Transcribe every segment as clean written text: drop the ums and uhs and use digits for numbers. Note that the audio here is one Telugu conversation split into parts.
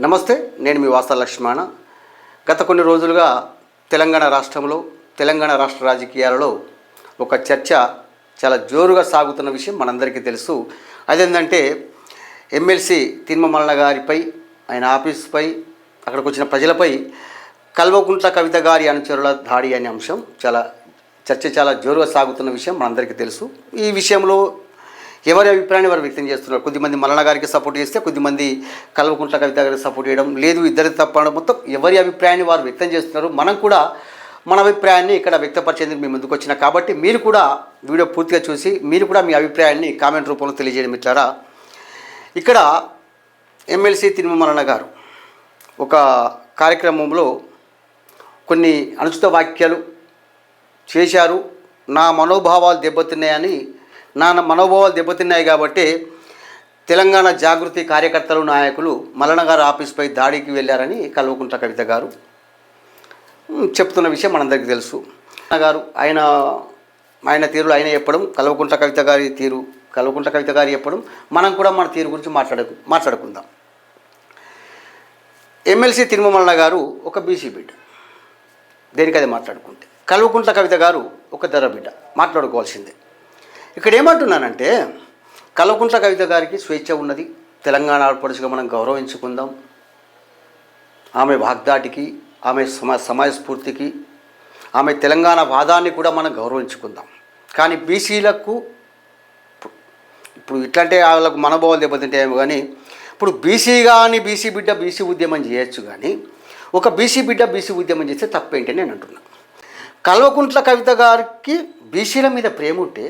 నమస్తే, నేను మీ వాసా లక్ష్మణ. గత కొన్ని రోజులుగా తెలంగాణ రాష్ట్రంలో తెలంగాణ రాష్ట్ర రాజకీయాలలో ఒక చర్చ చాలా జోరుగా సాగుతున్న విషయం మనందరికీ తెలుసు. అదేంటంటే ఎమ్మెల్సీ తిరుమల గారిపై, ఆయన ఆఫీసుపై, అక్కడికి వచ్చిన ప్రజలపై కల్వకుంట్ల కవిత గారి అనుచరుల దాడి అనే అంశం చాలా జోరుగా సాగుతున్న విషయం మనందరికీ తెలుసు. ఈ విషయంలో ఎవరి అభిప్రాయాన్ని వారు వ్యక్తం చేస్తున్నారు. కొద్దిమంది మల్లన్న గారికి సపోర్ట్ చేస్తే, కొద్దిమంది కల్వకుంట్ల కవిత గారికి సపోర్ట్ చేయడం లేదు, ఇద్దరి తప్పడం, మొత్తం ఎవరి అభిప్రాయాన్ని వారు వ్యక్తం చేస్తున్నారు. మనం కూడా మన అభిప్రాయాన్ని ఇక్కడ వ్యక్తపరిచేందుకు మీ ముందుకు వచ్చినా కాబట్టి మీరు కూడా వీడియో పూర్తిగా చూసి మీరు కూడా మీ అభిప్రాయాన్ని కామెంట్ రూపంలో తెలియజేయడం. ఇట్లారా ఇక్కడ ఎమ్మెల్సీ తిరుమల గారు ఒక కార్యక్రమంలో కొన్ని అనుచిత వ్యాఖ్యలు చేశారు. నా మనోభావాలు దెబ్బతిన్నాయి కాబట్టి తెలంగాణ జాగృతి కార్యకర్తలు, నాయకులు మల్లన్న గారు ఆఫీస్పై దాడికి వెళ్ళారని కల్వకుంట్ల కవిత గారు చెప్తున్న విషయం మనందరికీ తెలుసు. గారు ఆయన తీరులో ఆయన చెప్పడం, కల్వకుంట్ల కవిత గారు చెప్పడం, మనం కూడా మన తీరు గురించి మాట్లాడుకుందాం. ఎమ్మెల్సీ తిరుమల గారు ఒక బీసీ బిడ్డ, దేనికదే మాట్లాడుకుంటే, కల్వకుంట్ల కవిత గారు ఒక దొర బిడ్డ, మాట్లాడుకోవాల్సిందే. ఇక్కడ ఏమంటున్నానంటే, కల్వకుంట్ల కవిత గారికి స్వేచ్ఛ ఉన్నది, తెలంగాణ ఆడపడుచుగా మనం గౌరవించుకుందాం. ఆమె వాగ్దాటికి, ఆమె సమాజ స్ఫూర్తికి, ఆమె తెలంగాణ వాదాన్ని కూడా మనం గౌరవించుకుందాం. కానీ బీసీలకు ఇప్పుడు ఇట్లాంటే వాళ్ళకు మనోభావాలు దెబ్బతింటాయేమో, కానీ ఇప్పుడు బీసీ బిడ్డ బీసీ ఉద్యమం చేయొచ్చు, కానీ ఒక బీసీ బిడ్డ బీసీ ఉద్యమం చేస్తే తప్పేంటి నేను అంటున్నాను. కల్వకుంట్ల కవిత గారికి బీసీల మీద ప్రేమ ఉంటే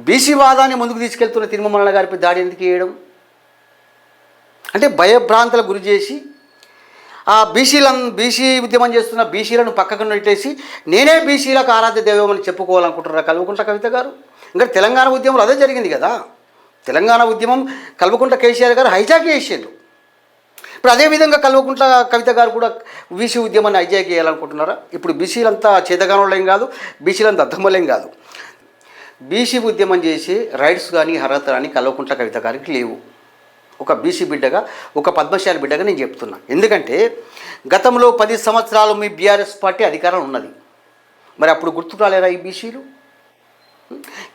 బీసీ వాదాన్ని ముందుకు తీసుకెళ్తున్న తిరుమల గారిపై దాడి ఎందుకు చేయడం? అంటే భయభ్రాంతులకు గురి చేసి ఆ బీసీ ఉద్యమం చేస్తున్న బీసీలను పక్కకు నెట్టేసి నేనే బీసీలకు ఆరాధ్య దైవమని చెప్పుకోవాలనుకుంటున్నారా కల్వకుంట్ల కవిత గారు? ఇంకా తెలంగాణ ఉద్యమంలో అదే జరిగింది కదా. తెలంగాణ ఉద్యమం కల్వకుంట్ల కేసీఆర్ గారు హైజాక్ చేసారు. ఇప్పుడు అదేవిధంగా కల్వకుంట్ల కవిత గారు కూడా బీసీ ఉద్యమాన్ని హైజాక్ చేయాలనుకుంటున్నారా? ఇప్పుడు బీసీలంతా చేతగానోళ్ళేం కాదు, బీసీలంతా అద్దమ్మలేం కాదు. బీసీ ఉద్యమం చేసి రైట్స్ కానీ అర్హత కానీ కల్వకుంట్ల కవిత గారికి లేవు. ఒక బీసీ బిడ్డగా, ఒక పద్మశాలి బిడ్డగా నేను చెప్తున్నా. ఎందుకంటే గతంలో 10 సంవత్సరాలు మీ బీఆర్ఎస్ పార్టీ అధికారం ఉన్నది. మరి అప్పుడు గుర్తు రాలేరా ఈ బీసీలు?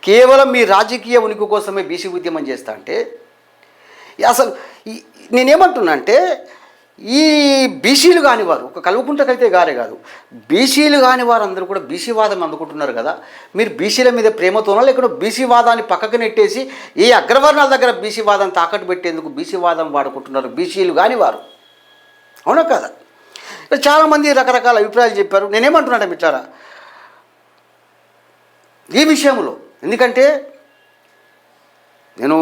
కేవలం మీ రాజకీయ ఉనికి కోసమే బీసీ ఉద్యమం చేస్తా అంటే అసలు నేనేమంటున్నా అంటే, ఈ బీసీలు కానివారు, ఒక కల్వకుంట్ల కవిత గారే కాదు, బీసీలు కాని వారు అందరూ కూడా బీసీ వాదం అందుకుంటున్నారు కదా. మీరు బీసీల మీద ప్రేమతోనో లేకుండా బీసీ వాదాన్ని పక్కకు నెట్టేసి ఏ అగ్రవర్ణాల దగ్గర బీసీ వాదాన్ని తాకట్టు పెట్టేందుకు బీసీ వాదం వాడుకుంటున్నారు బీసీలు కానివారు. అవునా కదా? చాలామంది రకరకాల అభిప్రాయాలు చెప్పారు. నేనేమంటున్నాను మిత్రారా ఈ విషయంలో, ఎందుకంటే నేను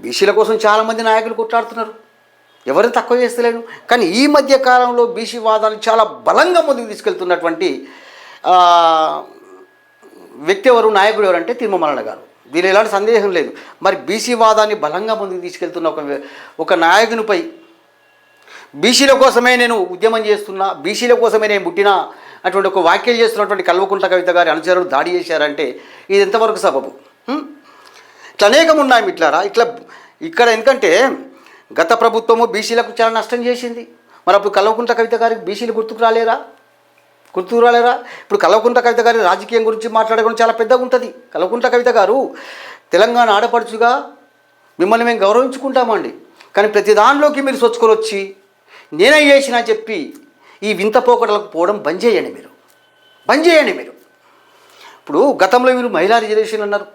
బీసీల కోసం చాలామంది నాయకులు కొట్లాడుతున్నారు, ఎవరిని తక్కువ చేస్తలేను. కానీ ఈ మధ్య కాలంలో బీసీ వాదాన్ని చాలా బలంగా ముందుకు తీసుకెళ్తున్నటువంటి వ్యక్తి ఎవరు, నాయకుడు ఎవరంటే తిరుమల గారు. దీనిలో ఎలాంటి సందేహం లేదు. మరి బీసీ వాదాన్ని బలంగా ముందుకు తీసుకెళ్తున్న ఒక నాయకునిపై బీసీల కోసమే నేను ఉద్యమం చేస్తున్నా, బీసీల కోసమే నేను పుట్టినా అటువంటి ఒక వ్యాఖ్యలు చేస్తున్నటువంటి కల్వకుంట్ల కవిత గారి అనుచరులు దాడి చేశారంటే ఇది ఎంతవరకు సబబు? ఇట్లా అనేకం ఉన్నాయి మిట్లారా. ఇక్కడ ఎందుకంటే గత ప్రభుత్వము బీసీలకు చాలా నష్టం చేసింది. మరి అప్పుడు కల్వకుంట్ల కవిత గారికి బీసీలు గుర్తుకు రాలేరా? ఇప్పుడు కల్వకుంట్ల కవిత గారి రాజకీయం గురించి మాట్లాడడం చాలా పెద్దగా ఉంటుంది. కల్వకుంట్ల కవిత గారు తెలంగాణ ఆడపడుచుగా మిమ్మల్ని మేము గౌరవించుకుంటామండి. కానీ ప్రతి దానిలోకి మీరు సొచ్చుకొని వచ్చి నేనే చేసిన అని చెప్పి ఈ వింత పోకడలకు పోవడం బంద్ చేయండి మీరు. ఇప్పుడు గతంలో మీరు మహిళా రిజర్వేషన్ అన్నారు.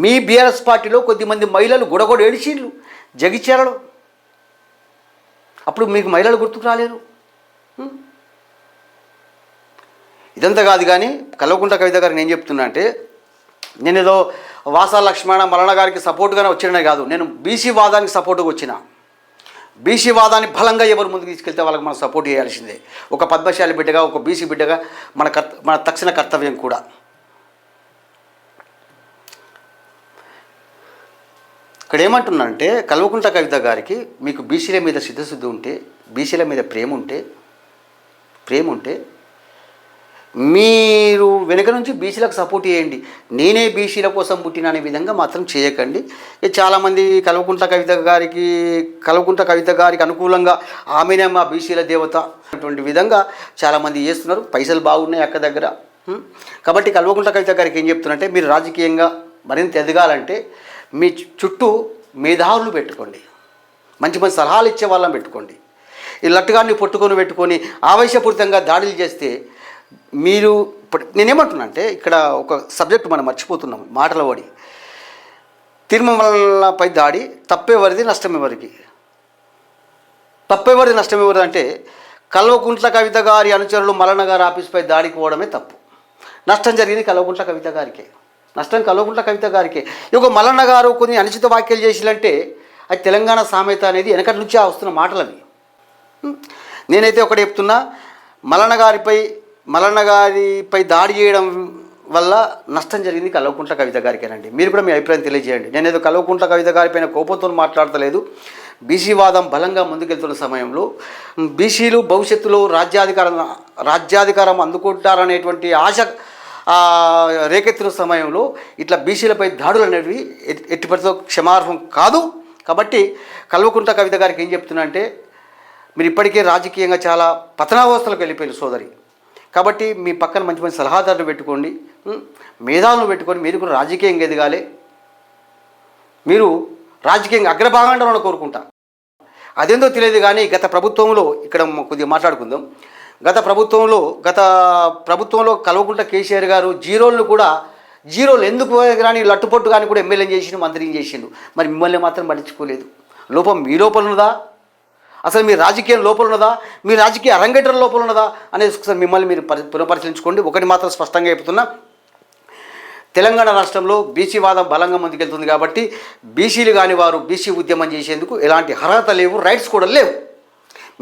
మీ బీఆర్ఎస్ పార్టీలో కొద్దిమంది మహిళలు గొడగొడ ఏడిచిండ్లు జగిత్యాలలో. అప్పుడు మీకు మహిళలు గుర్తుకు రాలేరు. ఇదంతా కాదు. కానీ కల్వకుంట్ల కవిత గారికి నేను చెప్తున్నా అంటే, నేను ఏదో వాసా లక్ష్మణ మల్లన్న గారికి సపోర్ట్గానే వచ్చిననే కాదు, నేను బీసీ వాదానికి సపోర్ట్గా వచ్చిన. బీసీ వాదాన్ని బలంగా ఎవరు ముందుకు తీసుకెళ్తే వాళ్ళకి మనం సపోర్ట్ చేయాల్సిందే. ఒక పద్మశాలి బిడ్డగా, ఒక బీసీ బిడ్డగా మన తక్షణ కర్తవ్యం కూడా. ఇక్కడ ఏమంటున్నానంటే, కల్వకుంట్ల కవిత గారికి మీకు బీసీల మీద సిద్ధశుద్ధి ఉంటే, బీసీల మీద ప్రేమ ఉంటే మీరు వెనుక నుంచి బీసీలకు సపోర్ట్ చేయండి. నేనే బీసీల కోసం పుట్టిన అనే విధంగా మాత్రం చేయకండి. చాలామంది కల్వకుంట్ల కవిత గారికి అనుకూలంగా ఆమెనే మా బీసీల దేవత అటువంటి విధంగా చాలామంది చేస్తున్నారు. పైసలు బాగున్నాయి అక్క దగ్గర. కాబట్టి కల్వకుంట్ల కవిత గారికి ఏం చెప్తున్నారంటే, మీరు రాజకీయంగా మరింత ఎదగాలంటే మీ చుట్టూ మేధావులు పెట్టుకోండి, మంచి మంచి సలహాలు ఇచ్చే వాళ్ళని పెట్టుకోండి. ఈ లట్టుగాన్ని పెట్టుకొని ఆవేశపూరితంగా దాడులు చేస్తే మీరు నేనేమంటున్నా అంటే, ఇక్కడ ఒక సబ్జెక్టు మనం మర్చిపోతున్నాం మాటల వాడి. తిరుమలపై దాడి తప్పేవరిది నష్టం ఎవరికి? నష్టం ఎవరిది అంటే కల్వకుంట్ల కవిత గారి అనుచరులు మల్లన్న గారి ఆఫీస్పై దాడికి పోవడమే తప్పు. నష్టం జరిగింది కల్వకుంట్ల కవిత గారికే. ఇక మల్లన్న గారు కొన్ని అనుచిత వ్యాఖ్యలు చేసిలంటే అది తెలంగాణ సామెత అనేది వెనకటి నుంచే వస్తున్న మాటలని. నేనైతే ఒకటి చెప్తున్నా, మల్లన్న గారిపై దాడి చేయడం వల్ల నష్టం జరిగింది కల్వకుంట్ల కవిత గారికేనండి. మీరు కూడా మీ అభిప్రాయం తెలియజేయండి. నేనేదో కల్వకుంట్ల కవిత గారిపైన కోపంతో మాట్లాడతలేదు. బీసీ వాదం బలంగా ముందుకెళ్తున్న సమయంలో బీసీలు భవిష్యత్తులో రాజ్యాధికారం అందుకుంటారనేటువంటి ఆశ రేకెత్తిన సమయంలో ఇట్లా బీసీలపై దాడులు అనేవి ఎట్టి పరిస్థితుల్లో క్షమార్హం కాదు. కాబట్టి కల్వకుంట్ల కవిత గారికి ఏం చెప్తున్నా అంటే, మీరు ఇప్పటికే రాజకీయంగా చాలా పతనావస్థలకు వెళ్ళిపోయారు సోదరి. కాబట్టి మీ పక్కన మంచి మంచి సలహాదారులు పెట్టుకోండి, మేధావులను పెట్టుకొని మీరు కూడా రాజకీయంగా ఎదగాలి. మీరు రాజకీయంగా అగ్రభాగంలో కోరుకుంటా. అదేందో తెలియదు కానీ గత ప్రభుత్వంలో ఇక్కడ కొద్దిగా మాట్లాడుకుందాం. గత ప్రభుత్వంలో కల్వకుంట్ల కేసీఆర్ గారు జీరోలు ఎందుకు కానీ లట్టుపొట్టు కానీ కూడా ఎమ్మెల్యే చేసిండు, మంత్రిని చేసిండు. మరి మిమ్మల్ని మాత్రం పట్టించుకోలేదు. లోపం మీ లోపల ఉన్నదా? అసలు మీ రాజకీయం లోపల ఉన్నదా? మీ రాజకీయ అరంగేట్రం లోపల ఉన్నదా అనేది ఒకసారి మిమ్మల్ని మీరు పునఃపరిశీలించుకోండి. ఒకటి మాత్రం స్పష్టంగా చెప్తున్నా, తెలంగాణ రాష్ట్రంలో బీసీ వాదం బలంగా ముందుకెళ్తుంది. కాబట్టి బీసీలు కాని వారు బీసీ ఉద్యమం చేసేందుకు ఎలాంటి అర్హత లేవు, రైట్స్ కూడా లేవు.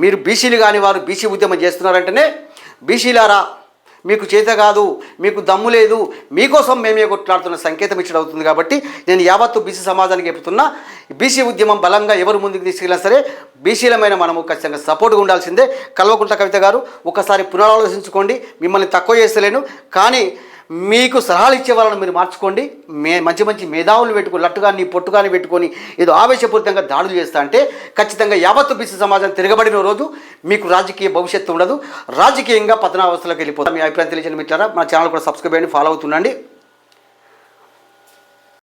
మీరు బీసీలు కాని వారు బీసీ ఉద్యమం చేస్తున్నారంటేనే, బీసీలారా మీకు చేత కాదు, మీకు దమ్ము లేదు, మీకోసం మేమే కొట్లాడుతున్న సంకేతం ఇచ్చడం అవుతుంది. కాబట్టి నేను యావత్తు బీసీ సమాజానికి చెప్తున్నా, బీసీ ఉద్యమం బలంగా ఎవరు ముందుకు తీసుకెళ్ళినా సరే బీసీలమైన మనము ఖచ్చితంగా సపోర్ట్గా ఉండాల్సిందే. కల్వకుంట్ల కవిత గారు ఒకసారి పునరాలోచించుకోండి. మిమ్మల్ని తక్కువ చేస్తలేను, కానీ మీకు సలహాలు ఇచ్చే వాళ్ళని మీరు మార్చుకోండి. మంచి మంచి మేధావులు పెట్టుకొని లట్టుగాని పొట్టుగాని పెట్టుకొని ఏదో ఆవేశపూరితంగా దాడులు చేస్తా అంటే ఖచ్చితంగా యావత్తు బీసీ సమాజం తిరగబడిన రోజు మీకు రాజకీయ భవిష్యత్తు ఉండదు, రాజకీయంగా పతనావస్థలకు వెళ్ళిపోతాం. మీ అభిప్రాయం తెలియజేయండి మిత్రులారా. మన ఛానల్ కూడా సబ్స్క్రైబ్ చేయండి, ఫాలో అవుతుండండి.